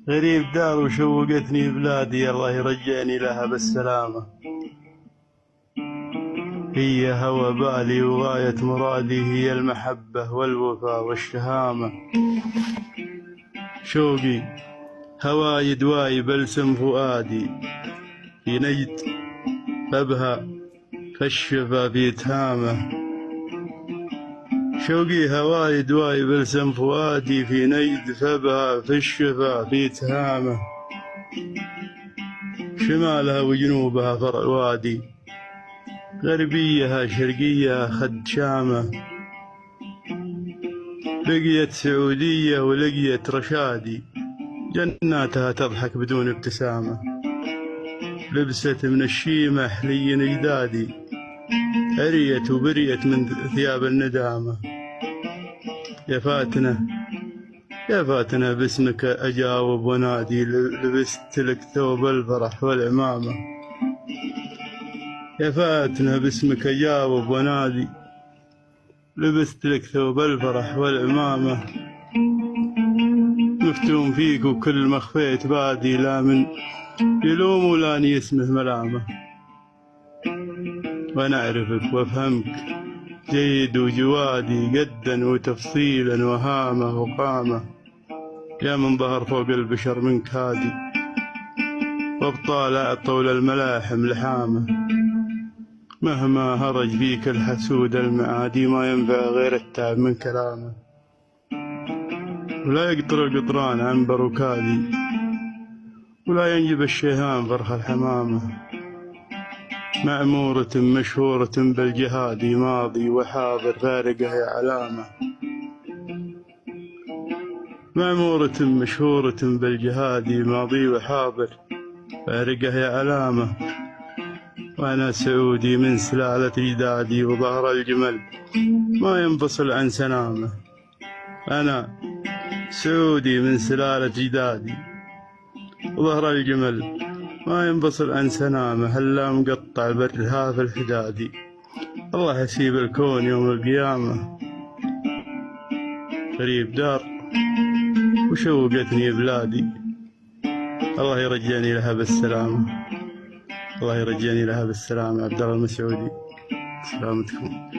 غريب دار وشوقتني بلادي، الله يرجعني لها بالسلامة. هي هوى بالي وغاية مرادي، هي المحبة والوفاء والشهامة. شوقي هواي دواي بلسم فؤادي، في نجد فبها كالشفا في تهامه. شوقي هواي دواي بلسم فؤادي، في نجد فبها في الشفا في تهامه. شمالها وجنوبها فرع الوادي، غربيها شرقيها خد شامه. لقيت سعودية ولقيت رشادي، جناتها تضحك بدون ابتسامة. لبست من الشيمة حلي نجدادي، عريت وبريت من ثياب الندامة. يا فاتنة يا فاتنة باسمك أجاوب ونادي، لبست لك ثوب الفرح والعمامة. يا فاتنة باسمك أجاوب ونادي، لبست لك ثوب الفرح والعمامة. مفتون فيك وكل ما خفيت بادي، لا من يلوم ولاني اسمه ملامة. وأنا أعرفك وأفهمك جيد وجوادي، قدا وتفصيلا وهامة وقامة. يا من ظهر فوق البشر منك هادي، وابطال طول الملاحم لحامة. مهما هرج فيك الحسود المعادي، ما ينفع غير التعب من كلامه. ولا يقطر القطران عنبر وكادي، ولا ينجب الشيهان فرخ الحمامة. معمورة مشهورة بالجهاد، ماضي وحاضر فارقة يا علامة. معمورة مشهورة بالجهاد، ماضي وحاضر فارقة يا علامة. وأنا سعودي من سلالة أجدادي، وظهر الجمل ما ينفصل عن سنامه. أنا سعودي من سلالة أجدادي، وظهر الجمل ما ينفصل عن سنامه. هلا مقطع بالرهاف الحدادي، الله يسيب الكون يوم القيامة. غريب دار وشوقتني بلادي، الله يرجعني لها بالسلامة. الله يرجعني لها بالسلامة. عبد الله المسعودي، سلامتكم.